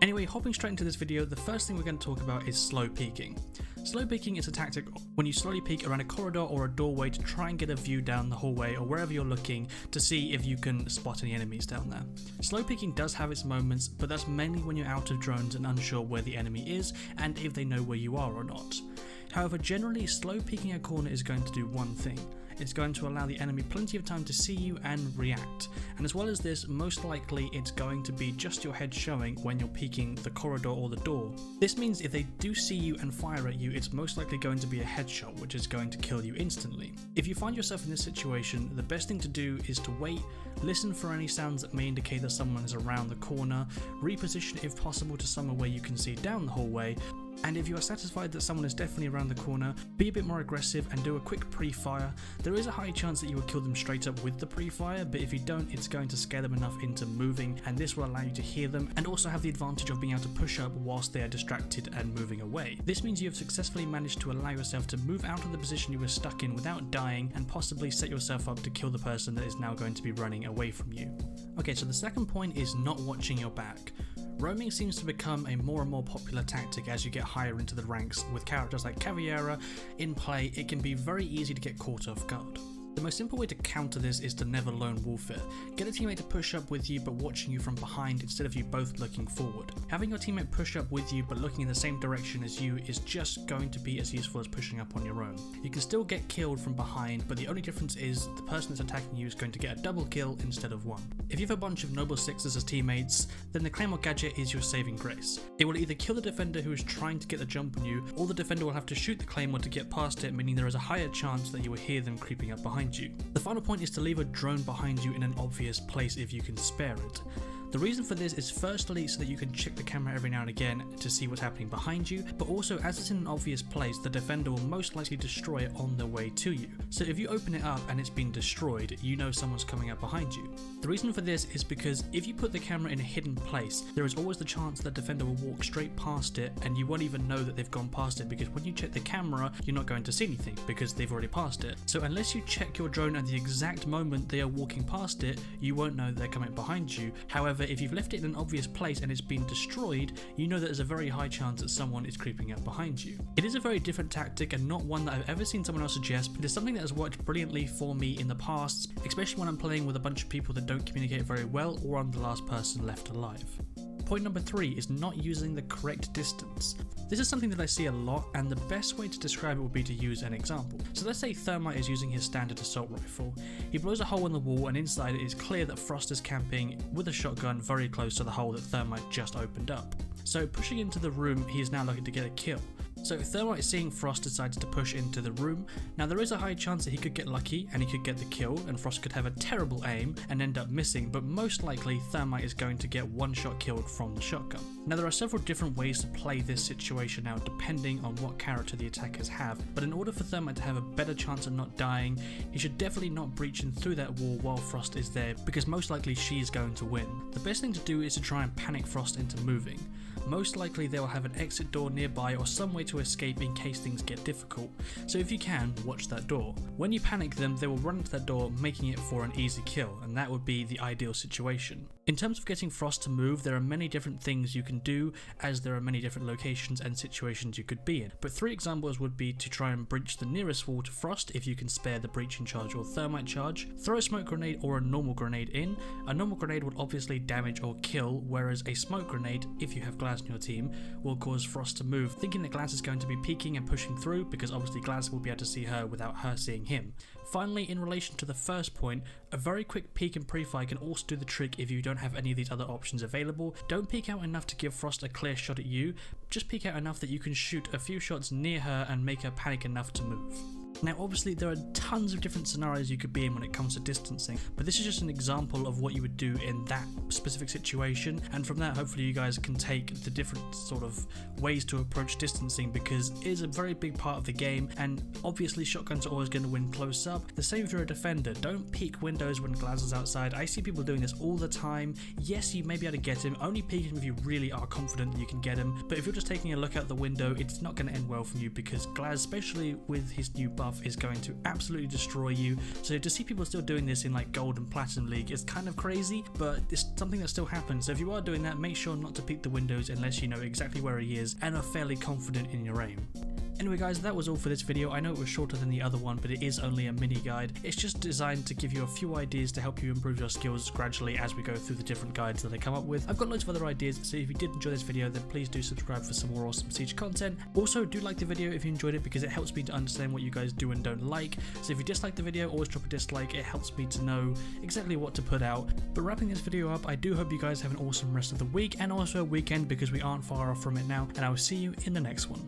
Anyway, hopping straight into this video, the first thing we're going to talk about is slow peeking. Slow peeking is a tactic when you slowly peek around a corridor or a doorway to try and get a view down the hallway or wherever you're looking to see if you can spot any enemies down there. Slow peeking does have its moments, but that's mainly when you're out of drones and unsure where the enemy is and if they know where you are or not. However, generally, slow peeking a corner is going to do one thing. It's going to allow the enemy plenty of time to see you and react. And as well as this, most likely it's going to be just your head showing when you're peeking the corridor or the door. This means if they do see you and fire at you, it's most likely going to be a headshot, which is going to kill you instantly. If you find yourself in this situation, the best thing to do is to wait, listen for any sounds that may indicate that someone is around the corner, reposition if possible to somewhere where you can see down the hallway, and if you are satisfied that someone is definitely around the corner, be a bit more aggressive and do a quick pre-fire. There is a high chance that you will kill them straight up with the pre-fire, but if you don't, it's going to scare them enough into moving, and this will allow you to hear them and also have the advantage of being able to push up whilst they are distracted and moving away. This means you have successfully managed to allow yourself to move out of the position you were stuck in without dying and possibly set yourself up to kill the person that is now going to be running away from you. Okay, so the second point is not watching your back. Roaming seems to become a more and more popular tactic as you get higher into the ranks. With characters like Caveira in play, it can be very easy to get caught off guard. The most simple way to counter this is to never lone wolf it. Get a teammate to push up with you but watching you from behind instead of you both looking forward. Having your teammate push up with you but looking in the same direction as you is just going to be as useful as pushing up on your own. You can still get killed from behind, but the only difference is the person that's attacking you is going to get a double kill instead of one. If you have a bunch of Noble 6s as teammates, then the Claymore gadget is your saving grace. It will either kill the defender who is trying to get the jump on you, or the defender will have to shoot the Claymore to get past it, meaning there is a higher chance that you will hear them creeping up behind you. The final point is to leave a drone behind you in an obvious place if you can spare it. The reason for this is firstly so that you can check the camera every now and again to see what's happening behind you, but also as it's in an obvious place, the defender will most likely destroy it on their way to you. So if you open it up and it's been destroyed, you know someone's coming up behind you. The reason for this is because if you put the camera in a hidden place, there is always the chance that the defender will walk straight past it and you won't even know that they've gone past it, because when you check the camera, you're not going to see anything because they've already passed it. So unless you check your drone at the exact moment they are walking past it, you won't know they're coming behind you. However, if you've left it in an obvious place and it's been destroyed, you know that there's a very high chance that someone is creeping up behind you. It is a very different tactic and not one that I've ever seen someone else suggest, but it's something that has worked brilliantly for me in the past, especially when I'm playing with a bunch of people that don't communicate very well or I'm the last person left alive. Point number 3 is not using the correct distance. This is something that I see a lot, and the best way to describe it would be to use an example. So let's say Thermite is using his standard assault rifle. He blows a hole in the wall and inside it is clear that Frost is camping with a shotgun very close to the hole that Thermite just opened up. So pushing into the room, he is now looking to get a kill. So Thermite, seeing Frost, decides to push into the room. Now there is a high chance that he could get lucky and he could get the kill, and Frost could have a terrible aim and end up missing, but most likely Thermite is going to get one shot killed from the shotgun. Now there are several different ways to play this situation out depending on what character the attackers have, but in order for Thermite to have a better chance of not dying, he should definitely not breach in through that wall while Frost is there, because most likely she is going to win. The best thing to do is to try and panic Frost into moving. Most likely they will have an exit door nearby or some way to escape in case things get difficult, so if you can, watch that door. When you panic them, they will run into that door, making it for an easy kill, and that would be the ideal situation. In terms of getting Frost to move, there are many different things you can do, as there are many different locations and situations you could be in, but 3 examples would be to try and breach the nearest wall to Frost if you can spare the breaching charge or thermite charge, throw a smoke grenade or a normal grenade in. A normal grenade would obviously damage or kill, whereas a smoke grenade, if you have Glass in your team, will cause Frost to move, thinking that Glass is going to be peeking and pushing through, because obviously Glass will be able to see her without her seeing him. Finally, in relation to the first point, a very quick peek and pre-fire can also do the trick if you don't have any of these other options available. Don't peek out enough to give Frost a clear shot at you, just peek out enough that you can shoot a few shots near her and make her panic enough to move. Now obviously there are tons of different scenarios you could be in when it comes to distancing, but this is just an example of what you would do in that specific situation, and from that hopefully you guys can take the different sort of ways to approach distancing, because it is a very big part of the game, and obviously shotguns are always going to win close up. The same if you're a defender. Don't peek windows when Glaz is outside. I see people doing this all the time. Yes, you may be able to get him, only peek him if you really are confident that you can get him, but if you're just taking a look out the window, it's not going to end well for you, because Glaz, especially with his new buff is going to absolutely destroy you. So to see people still doing this in like Gold and Platinum League is kind of crazy, but it's something that still happens. So if you are doing that, make sure not to peek the windows unless you know exactly where he is and are fairly confident in your aim. Anyway guys, that was all for this video. I know it was shorter than the other one, but it is only a mini guide. It's just designed to give you a few ideas to help you improve your skills gradually as we go through the different guides that I come up with. I've got loads of other ideas, so if you did enjoy this video, then please do subscribe for some more awesome Siege content. Also, do like the video if you enjoyed it, because it helps me to understand what you guys do and don't like. So if you dislike the video, always drop a dislike. It helps me to know exactly what to put out. But wrapping this video up, I do hope you guys have an awesome rest of the week and also a weekend, because we aren't far off from it now, and I will see you in the next one.